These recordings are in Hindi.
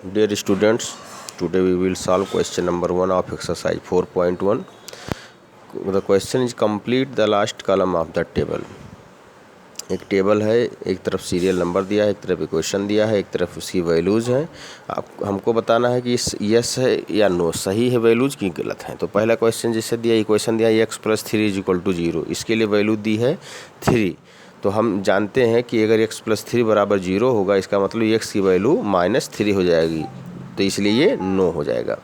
Dear students, today we will solve question number 1 of exercise 4.1. The question is complete the last column of the table. एक टेबल है, एक तरफ सीरियल नंबर दिया है, एक तरफ इक्वेशन दिया है, एक तरफ उसकी वैल्यूज़ हैं। आप हमको बताना है कि यस है या नो, सही है वैल्यूज़ की गलत है। तो पहला क्वेश्चन जैसे दिया, इक्वेशन दिया x + 3 = 0, इसके लिए वैल्यू दी है 3। तो हम जानते हैं कि अगर x + 3 = 0 होगा, इसका मतलब x की वैल्यू -3 हो जाएगी, तो इसलिए ये नो हो जाएगा।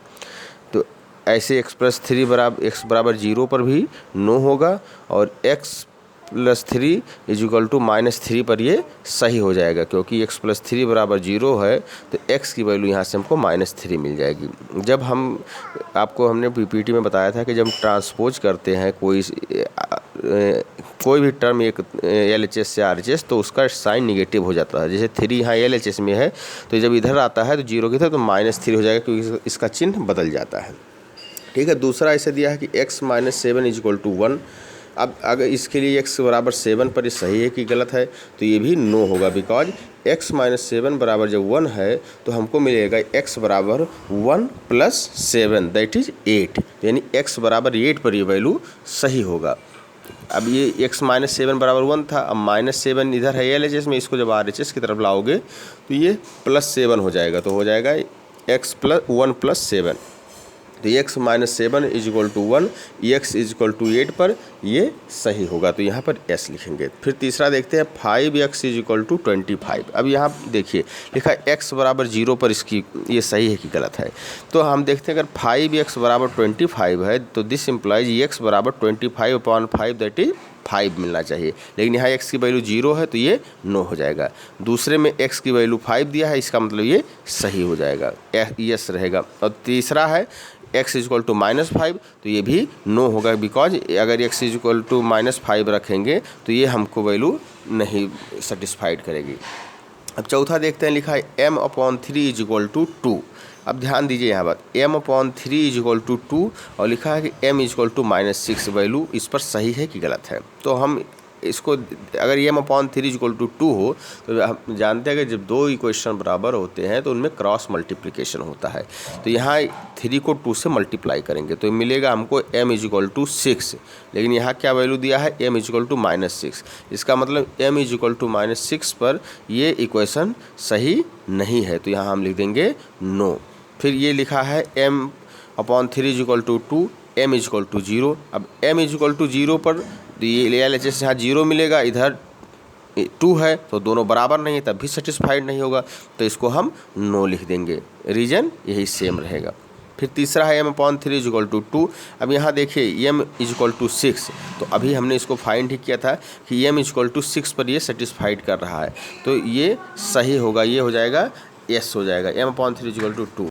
तो ऐसे x + 3 x = 0 पर भी नो होगा, और x + 3 = -3 पर ये सही हो जाएगा, क्योंकि x + 3 = 0 है, तो x की वैल्यू यहाँ से हमको -3 मिल जाएगी। जब हमने पीपीटी में बताया था कि जब ट्रांसपोज करते हैं कोई भी टर्म एक LHS से RHS, तो उसका साइन निगेटिव हो जाता है। जैसे 3 यहाँ LHS में है, तो जब इधर आता है तो 0 की तरह, तो -3 हो जाएगा, क्योंकि इसका चिन्ह बदल जाता है। ठीक है। दूसरा ऐसे दिया है कि x - 7 = 1। अब अगर इसके लिए x = 7 पर ये सही है कि गलत है, तो ये भी नो होगा, बिकॉज x - 7 बराबर जब 1 है, तो हमको मिलेगा x = 1 + 7 दैट इज़ 8, यानी x = 8 पर ये वैल्यू सही होगा। अब ये x - 7 = 1 था, अब -7 इधर है LHS में, इसको जब RHS की तरफ लाओगे तो ये +7 हो जाएगा, तो हो जाएगा x + 1 + 7। तो x - 7 = 1, x = 8 पर ये सही होगा, तो यहाँ पर s लिखेंगे। फिर तीसरा देखते हैं 5x = 25। अब यहाँ देखिए लिखा है x = 0 पर, इसकी ये सही है कि गलत है। तो हम देखते हैं अगर 5x = 25 है, तो this implies x = 25/5 that is 5 मिलना चाहिए, लेकिन यहाँ x की वैल्यू 0 है, तो ये नो हो जाएगा। दूसरे में x की वैल्यू 5 दिया है, इसका मतलब ये सही हो जाएगा, यस रहेगा। और तीसरा है x = -5, तो ये भी नो होगा, बिकॉज अगर x = -5 रखेंगे तो ये हमको वैल्यू नहीं सेटिस्फाइड करेगी। अब चौथा देखते हैं, लिखा है m/3 = 2। अब ध्यान दीजिए यहाँ बात, m/3 = 2 और लिखा है कि m = -6, वैल्यू इस पर सही है कि गलत है। तो हम इसको, अगर m/3 = 2 हो, तो हम जानते हैं कि जब दो इक्वेशन बराबर होते हैं तो उनमें क्रॉस मल्टीप्लिकेशन होता है। तो यहाँ 3 को 2 से मल्टीप्लाई करेंगे तो मिलेगा हमको m = 6, लेकिन यहाँ क्या वैल्यू दिया है, m = -6। इसका मतलब m = -6 पर ये इक्वेशन सही नहीं है, तो यहाँ हम लिख देंगे नो। फिर ये लिखा है m/3 = 2, m = 0। अब m = 0 पर तो ये LHS यहाँ 0 मिलेगा, इधर 2 है, तो दोनों बराबर नहीं है, तब भी सेटिस्फाइड नहीं होगा, तो इसको हम नो लिख देंगे। रीजन यही सेम रहेगा। फिर तीसरा है m/3 = 2। अब यहाँ देखिए m = 6, तो अभी हमने इसको फाइंड ही किया था कि m = 6 पर ये सेटिस्फाइड कर रहा है, तो ये सही होगा, ये हो जाएगा यस हो जाएगा, m/3 = 2।